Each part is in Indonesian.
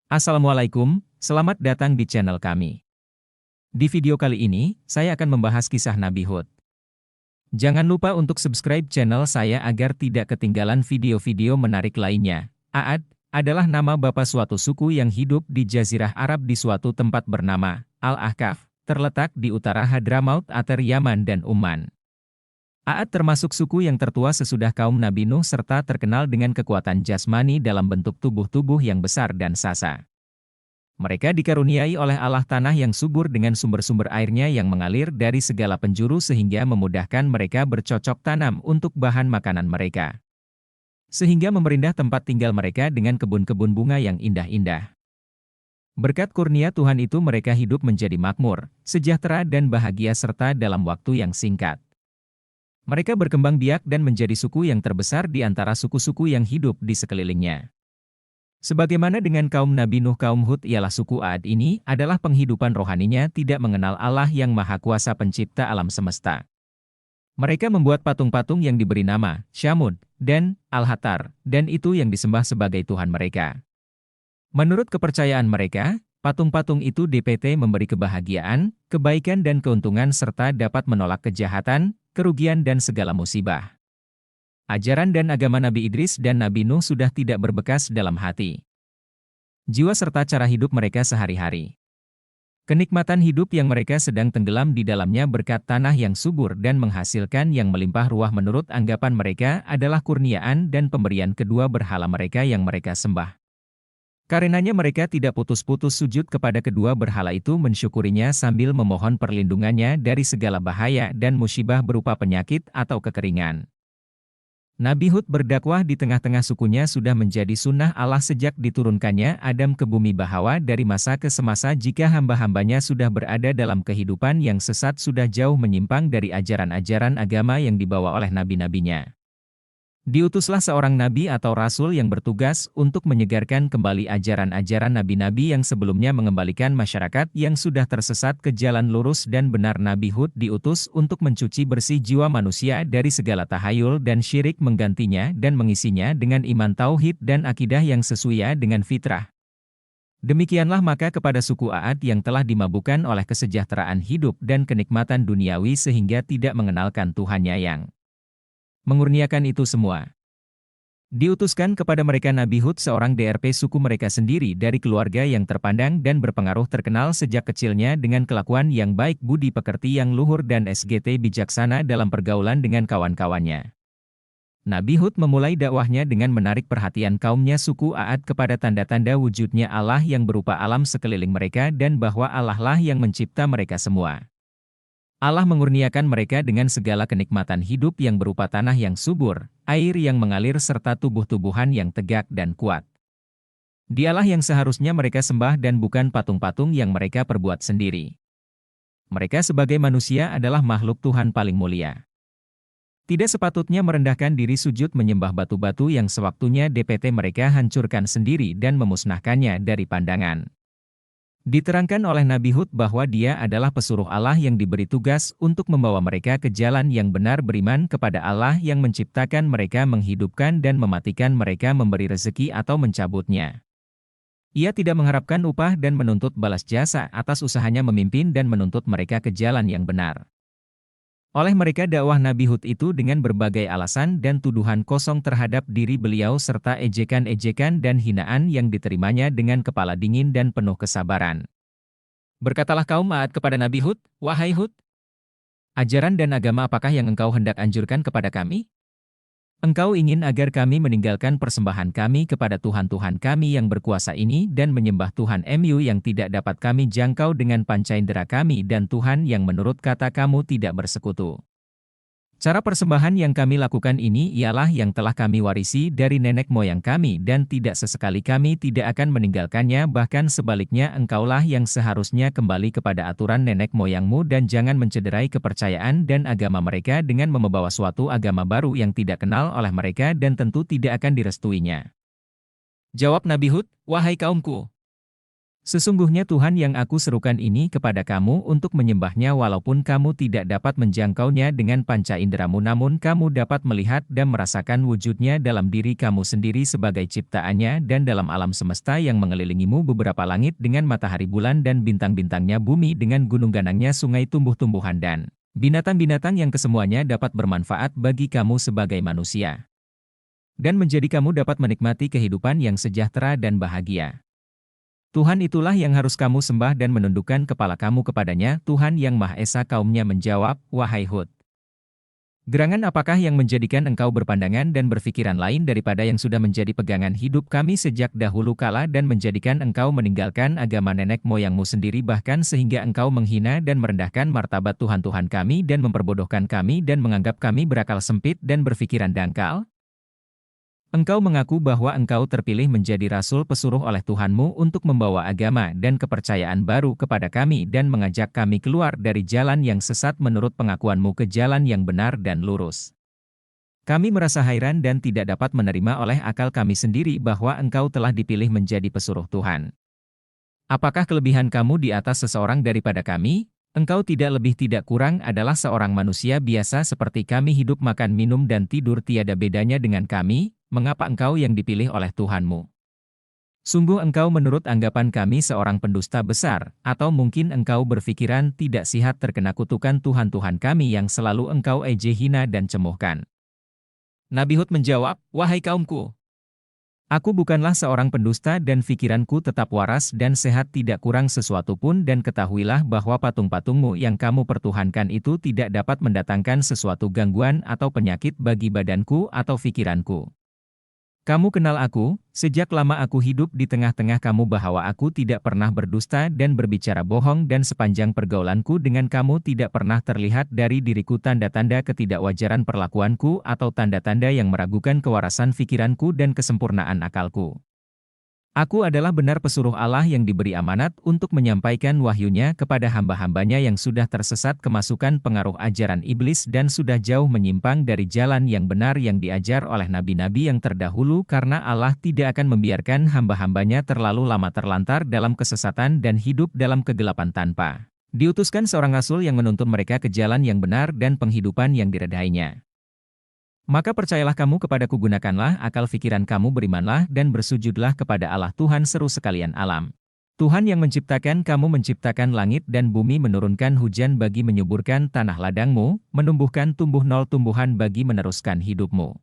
Assalamualaikum, selamat datang di channel kami. Di video kali ini, saya akan membahas kisah Nabi Hud. Jangan lupa untuk subscribe channel saya agar tidak ketinggalan video-video menarik lainnya. Aad adalah nama bapa suatu suku yang hidup di Jazirah Arab di suatu tempat bernama Al-Ahqaf, terletak di utara Hadramaut Ater Yaman dan Umman. Aad termasuk suku yang tertua sesudah kaum Nabi Nuh serta terkenal dengan kekuatan jasmani dalam bentuk tubuh-tubuh yang besar dan sasa. Mereka dikaruniai oleh Allah tanah yang subur dengan sumber-sumber airnya yang mengalir dari segala penjuru sehingga memudahkan mereka bercocok tanam untuk bahan makanan mereka. Sehingga memerindah tempat tinggal mereka dengan kebun-kebun bunga yang indah-indah. Berkat kurnia Tuhan itu mereka hidup menjadi makmur, sejahtera dan bahagia serta dalam waktu yang singkat. Mereka berkembang biak dan menjadi suku yang terbesar di antara suku-suku yang hidup di sekelilingnya. Sebagaimana dengan kaum Nabi Nuh, kaum Hud ialah suku Aad ini adalah penghidupan rohaninya tidak mengenal Allah yang Maha Kuasa Pencipta alam semesta. Mereka membuat patung-patung yang diberi nama Syamud dan Al-Hatar, dan itu yang disembah sebagai Tuhan mereka. Menurut kepercayaan mereka, patung-patung itu DPT memberi kebahagiaan, kebaikan dan keuntungan serta dapat menolak kejahatan, kerugian dan segala musibah. Ajaran dan agama Nabi Idris dan Nabi Nuh sudah tidak berbekas dalam hati, jiwa serta cara hidup mereka sehari-hari. Kenikmatan hidup yang mereka sedang tenggelam di dalamnya berkat tanah yang subur dan menghasilkan yang melimpah ruah menurut anggapan mereka adalah kurniaan dan pemberian kedua berhala mereka yang mereka sembah. Karenanya mereka tidak putus-putus sujud kepada kedua berhala itu mensyukurinya sambil memohon perlindungannya dari segala bahaya dan musibah berupa penyakit atau kekeringan. Nabi Hud berdakwah di tengah-tengah sukunya sudah menjadi sunnah Allah sejak diturunkannya Adam ke bumi bahwa dari masa ke semasa jika hamba-hambanya sudah berada dalam kehidupan yang sesat sudah jauh menyimpang dari ajaran-ajaran agama yang dibawa oleh nabi-nabinya. Diutuslah seorang nabi atau rasul yang bertugas untuk menyegarkan kembali ajaran-ajaran nabi-nabi yang sebelumnya mengembalikan masyarakat yang sudah tersesat ke jalan lurus dan benar. Nabi Hud diutus untuk mencuci bersih jiwa manusia dari segala tahayul dan syirik menggantinya dan mengisinya dengan iman tauhid dan akidah yang sesuai dengan fitrah. Demikianlah maka kepada suku Aad yang telah dimabukkan oleh kesejahteraan hidup dan kenikmatan duniawi sehingga tidak mengenalkan Tuhannya yang mengurniakan itu semua. Diutuskan kepada mereka Nabi Hud seorang DRP suku mereka sendiri dari keluarga yang terpandang dan berpengaruh terkenal sejak kecilnya dengan kelakuan yang baik, budi pekerti yang luhur dan SGT bijaksana dalam pergaulan dengan kawan-kawannya. Nabi Hud memulai dakwahnya dengan menarik perhatian kaumnya suku Aad kepada tanda-tanda wujudnya Allah yang berupa alam sekeliling mereka dan bahwa Allah lah yang mencipta mereka semua. Allah mengurniakan mereka dengan segala kenikmatan hidup yang berupa tanah yang subur, air yang mengalir serta tubuh-tubuhan yang tegak dan kuat. Dialah yang seharusnya mereka sembah dan bukan patung-patung yang mereka perbuat sendiri. Mereka sebagai manusia adalah makhluk Tuhan paling mulia. Tidak sepatutnya merendahkan diri sujud menyembah batu-batu yang sewaktunya DPT mereka hancurkan sendiri dan memusnahkannya dari pandangan. Diterangkan oleh Nabi Hud bahwa dia adalah pesuruh Allah yang diberi tugas untuk membawa mereka ke jalan yang benar, beriman kepada Allah yang menciptakan mereka, menghidupkan dan mematikan mereka, memberi rezeki atau mencabutnya. Ia tidak mengharapkan upah dan menuntut balas jasa atas usahanya memimpin dan menuntut mereka ke jalan yang benar. Oleh mereka dakwah Nabi Hud itu dengan berbagai alasan dan tuduhan kosong terhadap diri beliau serta ejekan-ejekan dan hinaan yang diterimanya dengan kepala dingin dan penuh kesabaran. Berkatalah kaum Aad kepada Nabi Hud, "Wahai Hud, ajaran dan agama apakah yang engkau hendak anjurkan kepada kami? Engkau ingin agar kami meninggalkan persembahan kami kepada Tuhan-Tuhan kami yang berkuasa ini dan menyembah Tuhan MU yang tidak dapat kami jangkau dengan panca indera kami dan Tuhan yang menurut kata kamu tidak bersekutu. Cara persembahan yang kami lakukan ini ialah yang telah kami warisi dari nenek moyang kami dan tidak sesekali kami tidak akan meninggalkannya, bahkan sebaliknya engkaulah yang seharusnya kembali kepada aturan nenek moyangmu dan jangan mencederai kepercayaan dan agama mereka dengan membawa suatu agama baru yang tidak kenal oleh mereka dan tentu tidak akan direstuinya." Jawab Nabi Hud, "Wahai kaumku, Sesungguhnya Tuhan yang aku serukan ini kepada kamu untuk menyembahnya walaupun kamu tidak dapat menjangkaunya dengan panca inderamu namun kamu dapat melihat dan merasakan wujudnya dalam diri kamu sendiri sebagai ciptaannya dan dalam alam semesta yang mengelilingimu beberapa langit dengan matahari bulan dan bintang-bintangnya bumi dengan gunung-ganangnya sungai tumbuh-tumbuhan dan binatang-binatang yang kesemuanya dapat bermanfaat bagi kamu sebagai manusia. Dan menjadi kamu dapat menikmati kehidupan yang sejahtera dan bahagia. Tuhan itulah yang harus kamu sembah dan menundukkan kepala kamu kepadanya. Tuhan yang Maha Esa kaumnya menjawab, wahai Hud. Gerangan apakah yang menjadikan engkau berpandangan dan berfikiran lain daripada yang sudah menjadi pegangan hidup kami sejak dahulu kala dan menjadikan engkau meninggalkan agama nenek moyangmu sendiri bahkan sehingga engkau menghina dan merendahkan martabat Tuhan-Tuhan kami dan memperbodohkan kami dan menganggap kami berakal sempit dan berfikiran dangkal? Engkau mengaku bahwa engkau terpilih menjadi rasul pesuruh oleh Tuhanmu untuk membawa agama dan kepercayaan baru kepada kami dan mengajak kami keluar dari jalan yang sesat menurut pengakuanmu ke jalan yang benar dan lurus. Kami merasa hairan dan tidak dapat menerima oleh akal kami sendiri bahwa engkau telah dipilih menjadi pesuruh Tuhan. Apakah kelebihan kamu di atas seseorang daripada kami? Engkau tidak lebih tidak kurang adalah seorang manusia biasa seperti kami hidup makan minum dan tidur tiada bedanya dengan kami. Mengapa engkau yang dipilih oleh Tuhanmu? Sungguh engkau menurut anggapan kami seorang pendusta besar, atau mungkin engkau berfikiran tidak sihat terkena kutukan Tuhan-Tuhan kami yang selalu engkau ejek hina dan cemuhkan. Nabi Hud menjawab, wahai kaumku, aku bukanlah seorang pendusta dan pikiranku tetap waras dan sehat tidak kurang sesuatu pun dan ketahuilah bahwa patung-patungmu yang kamu pertuhankan itu tidak dapat mendatangkan sesuatu gangguan atau penyakit bagi badanku atau pikiranku. Kamu kenal aku, sejak lama aku hidup di tengah-tengah kamu bahwa aku tidak pernah berdusta dan berbicara bohong dan sepanjang pergaulanku dengan kamu tidak pernah terlihat dari diriku tanda-tanda ketidakwajaran perlakuanku atau tanda-tanda yang meragukan kewarasan pikiranku dan kesempurnaan akalku. Aku adalah benar pesuruh Allah yang diberi amanat untuk menyampaikan wahyunya kepada hamba-hambanya yang sudah tersesat kemasukan pengaruh ajaran iblis dan sudah jauh menyimpang dari jalan yang benar yang diajar oleh nabi-nabi yang terdahulu karena Allah tidak akan membiarkan hamba-hambanya terlalu lama terlantar dalam kesesatan dan hidup dalam kegelapan tanpa diutuskan seorang rasul yang menuntun mereka ke jalan yang benar dan penghidupan yang diredainya. Maka percayalah kamu kepadaku gunakanlah akal fikiran kamu berimanlah dan bersujudlah kepada Allah Tuhan seru sekalian alam. Tuhan yang menciptakan kamu menciptakan langit dan bumi menurunkan hujan bagi menyuburkan tanah ladangmu, menumbuhkan tumbuh nol tumbuhan bagi meneruskan hidupmu.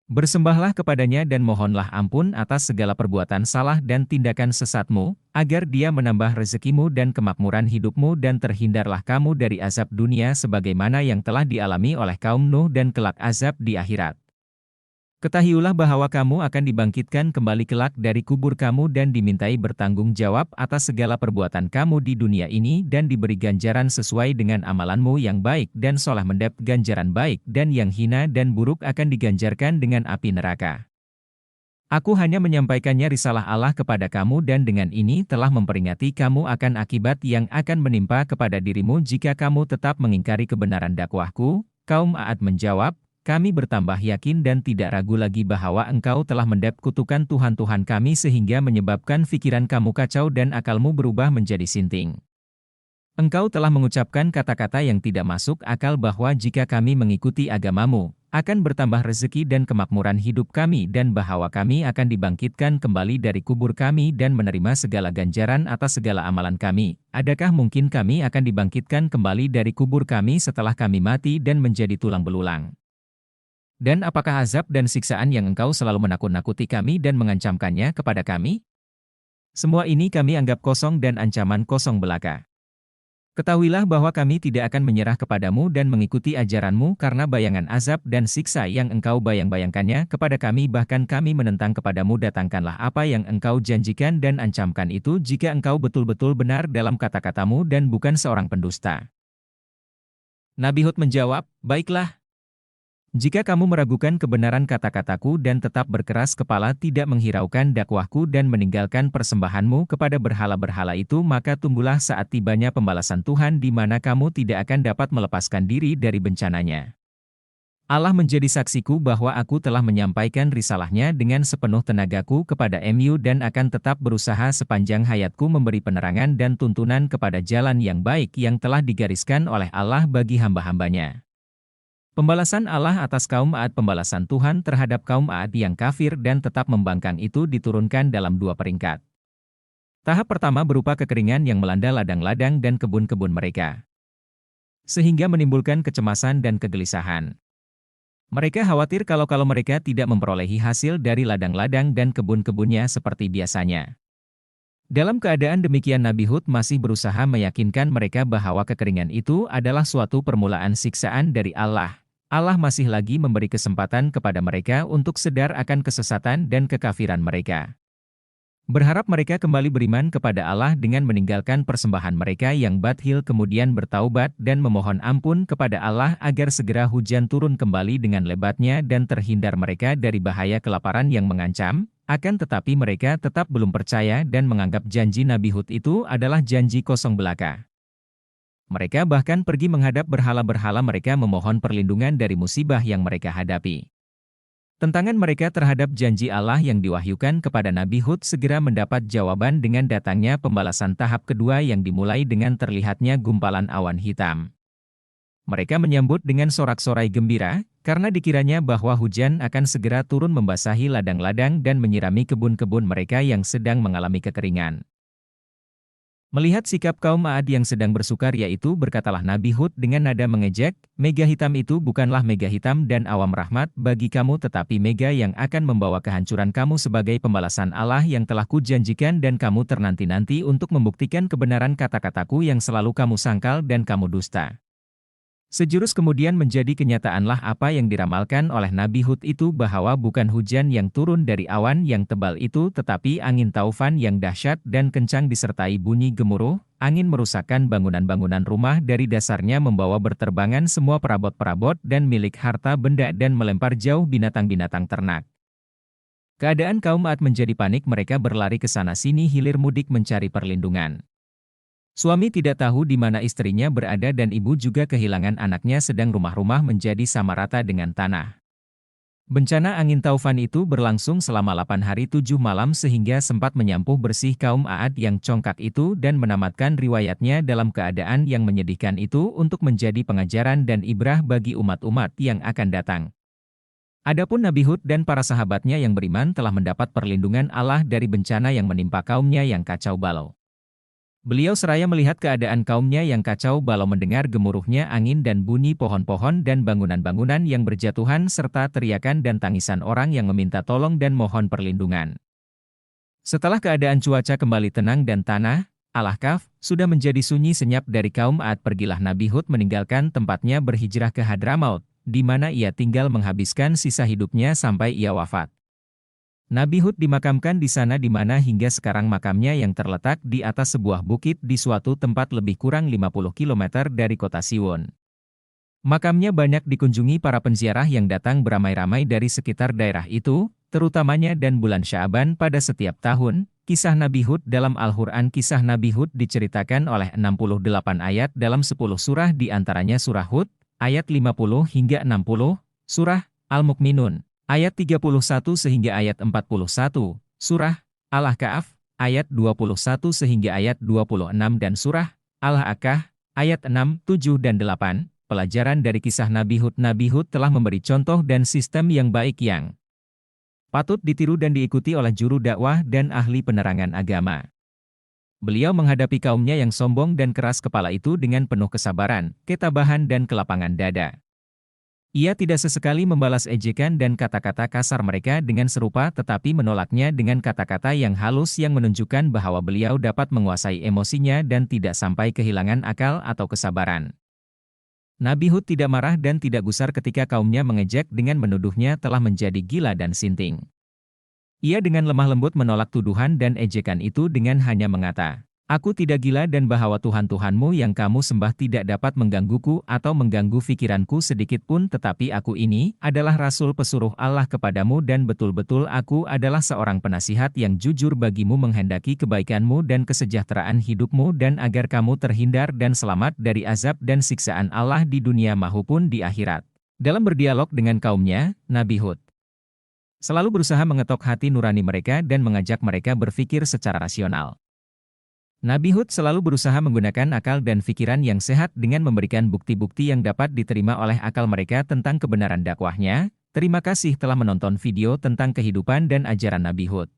Bersembahlah kepadanya dan mohonlah ampun atas segala perbuatan salah dan tindakan sesatmu, agar dia menambah rezekimu dan kemakmuran hidupmu dan terhindarlah kamu dari azab dunia sebagaimana yang telah dialami oleh kaum Nuh dan kelak azab di akhirat. Ketahuilah bahwa kamu akan dibangkitkan kembali kelak dari kubur kamu dan dimintai bertanggung jawab atas segala perbuatan kamu di dunia ini dan diberi ganjaran sesuai dengan amalanmu yang baik dan soleh mendapat ganjaran baik dan yang hina dan buruk akan diganjarkan dengan api neraka. Aku hanya menyampaikannya risalah Allah kepada kamu dan dengan ini telah memperingati kamu akan akibat yang akan menimpa kepada dirimu jika kamu tetap mengingkari kebenaran dakwahku. Kaum Aad menjawab, kami bertambah yakin dan tidak ragu lagi bahwa engkau telah mendapat kutukan Tuhan-Tuhan kami sehingga menyebabkan pikiran kamu kacau dan akalmu berubah menjadi sinting. Engkau telah mengucapkan kata-kata yang tidak masuk akal bahwa jika kami mengikuti agamamu, akan bertambah rezeki dan kemakmuran hidup kami dan bahwa kami akan dibangkitkan kembali dari kubur kami dan menerima segala ganjaran atas segala amalan kami. Adakah mungkin kami akan dibangkitkan kembali dari kubur kami setelah kami mati dan menjadi tulang belulang? Dan apakah azab dan siksaan yang engkau selalu menakut-nakuti kami dan mengancamkannya kepada kami? Semua ini kami anggap kosong dan ancaman kosong belaka. Ketahuilah bahwa kami tidak akan menyerah kepadamu dan mengikuti ajaranmu karena bayangan azab dan siksa yang engkau bayang-bayangkannya kepada kami bahkan kami menentang kepadamu datangkanlah apa yang engkau janjikan dan ancamkan itu jika engkau betul-betul benar dalam kata-katamu dan bukan seorang pendusta. Nabi Hud menjawab, baiklah. Jika kamu meragukan kebenaran kata-kataku dan tetap berkeras kepala tidak menghiraukan dakwahku dan meninggalkan persembahanmu kepada berhala-berhala itu maka tunggulah saat tibanya pembalasan Tuhan di mana kamu tidak akan dapat melepaskan diri dari bencananya. Allah menjadi saksiku bahwa aku telah menyampaikan risalahnya dengan sepenuh tenagaku kepada MU dan akan tetap berusaha sepanjang hayatku memberi penerangan dan tuntunan kepada jalan yang baik yang telah digariskan oleh Allah bagi hamba-hambanya. Pembalasan Allah atas kaum Ad, pembalasan Tuhan terhadap kaum Ad yang kafir dan tetap membangkang itu diturunkan dalam dua peringkat. Tahap pertama berupa kekeringan yang melanda ladang-ladang dan kebun-kebun mereka, sehingga menimbulkan kecemasan dan kegelisahan. Mereka khawatir kalau mereka tidak memperolehi hasil dari ladang-ladang dan kebun-kebunnya seperti biasanya. Dalam keadaan demikian Nabi Hud masih berusaha meyakinkan mereka bahwa kekeringan itu adalah suatu permulaan siksaan dari Allah. Allah masih lagi memberi kesempatan kepada mereka untuk sadar akan kesesatan dan kekafiran mereka. Berharap mereka kembali beriman kepada Allah dengan meninggalkan persembahan mereka yang batil, kemudian bertaubat dan memohon ampun kepada Allah agar segera hujan turun kembali dengan lebatnya dan terhindar mereka dari bahaya kelaparan yang mengancam. Akan tetapi mereka tetap belum percaya dan menganggap janji Nabi Hud itu adalah janji kosong belaka. Mereka bahkan pergi menghadap berhala-berhala mereka memohon perlindungan dari musibah yang mereka hadapi. Tentangan mereka terhadap janji Allah yang diwahyukan kepada Nabi Hud segera mendapat jawaban dengan datangnya pembalasan tahap kedua yang dimulai dengan terlihatnya gumpalan awan hitam. Mereka menyambut dengan sorak-sorai gembira, karena dikiranya bahwa hujan akan segera turun membasahi ladang-ladang dan menyirami kebun-kebun mereka yang sedang mengalami kekeringan. Melihat sikap kaum Ad yang sedang bersukaria itu, berkatalah Nabi Hud dengan nada mengejek, "Mega hitam itu bukanlah mega hitam dan awam rahmat bagi kamu, tetapi mega yang akan membawa kehancuran kamu sebagai pembalasan Allah yang telah kujanjikan, dan kamu ternanti-nanti untuk membuktikan kebenaran kata-kataku yang selalu kamu sangkal dan kamu dusta." Sejurus kemudian menjadi kenyataanlah apa yang diramalkan oleh Nabi Hud itu, bahwa bukan hujan yang turun dari awan yang tebal itu, tetapi angin taufan yang dahsyat dan kencang disertai bunyi gemuruh. Angin merusakkan bangunan-bangunan rumah dari dasarnya, membawa berterbangan semua perabot-perabot dan milik harta benda dan melempar jauh binatang-binatang ternak. Keadaan kaum Ad menjadi panik, mereka berlari ke sana-sini hilir mudik mencari perlindungan. Suami tidak tahu di mana istrinya berada dan ibu juga kehilangan anaknya, sedang rumah-rumah menjadi sama rata dengan tanah. Bencana angin taufan itu berlangsung selama 8 hari 7 malam sehingga sempat menyampuh bersih kaum Ad yang congkak itu dan menamatkan riwayatnya dalam keadaan yang menyedihkan itu untuk menjadi pengajaran dan ibrah bagi umat-umat yang akan datang. Adapun Nabi Hud dan para sahabatnya yang beriman telah mendapat perlindungan Allah dari bencana yang menimpa kaumnya yang kacau balau. Beliau seraya melihat keadaan kaumnya yang kacau balau, mendengar gemuruhnya angin dan bunyi pohon-pohon dan bangunan-bangunan yang berjatuhan serta teriakan dan tangisan orang yang meminta tolong dan mohon perlindungan. Setelah keadaan cuaca kembali tenang dan tanah Al-Ahqaf sudah menjadi sunyi senyap dari kaum Ad, pergilah Nabi Hud meninggalkan tempatnya berhijrah ke Hadramaut, di mana ia tinggal menghabiskan sisa hidupnya sampai ia wafat. Nabi Hud dimakamkan di sana, di mana hingga sekarang makamnya yang terletak di atas sebuah bukit di suatu tempat lebih kurang 50 km dari kota Siwon. Makamnya banyak dikunjungi para penziarah yang datang beramai-ramai dari sekitar daerah itu, terutamanya dan bulan Sya'ban pada setiap tahun. Kisah Nabi Hud dalam Al-Quran. Kisah Nabi Hud diceritakan oleh 68 ayat dalam 10 surah, di antaranya surah Hud, ayat 50 hingga 60, surah Al-Mu'minun, ayat 31 sehingga ayat 41, surah Al-Ahqaf, ayat 21 sehingga ayat 26 dan surah Al-Haqqah, ayat 6, 7 dan 8. Pelajaran dari kisah Nabi Hud. Nabi Hud telah memberi contoh dan sistem yang baik yang patut ditiru dan diikuti oleh juru dakwah dan ahli penerangan agama. Beliau menghadapi kaumnya yang sombong dan keras kepala itu dengan penuh kesabaran, ketabahan dan kelapangan dada. Ia tidak sesekali membalas ejekan dan kata-kata kasar mereka dengan serupa, tetapi menolaknya dengan kata-kata yang halus yang menunjukkan bahwa beliau dapat menguasai emosinya dan tidak sampai kehilangan akal atau kesabaran. Nabi Hud tidak marah dan tidak gusar ketika kaumnya mengejek dengan menuduhnya telah menjadi gila dan sinting. Ia dengan lemah lembut menolak tuduhan dan ejekan itu dengan hanya mengata, "Aku tidak gila dan bahwa Tuhan-Tuhanmu yang kamu sembah tidak dapat menggangguku atau mengganggu pikiranku sedikit pun, tetapi aku ini adalah Rasul pesuruh Allah kepadamu dan betul-betul aku adalah seorang penasihat yang jujur bagimu, menghendaki kebaikanmu dan kesejahteraan hidupmu dan agar kamu terhindar dan selamat dari azab dan siksaan Allah di dunia maupun di akhirat." Dalam berdialog dengan kaumnya, Nabi Hud selalu berusaha mengetok hati nurani mereka dan mengajak mereka berpikir secara rasional. Nabi Hud selalu berusaha menggunakan akal dan pikiran yang sehat dengan memberikan bukti-bukti yang dapat diterima oleh akal mereka tentang kebenaran dakwahnya. Terima kasih telah menonton video tentang kehidupan dan ajaran Nabi Hud.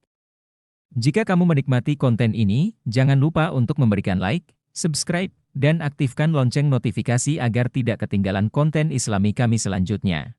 Jika kamu menikmati konten ini, jangan lupa untuk memberikan like, subscribe, dan aktifkan lonceng notifikasi agar tidak ketinggalan konten Islami kami selanjutnya.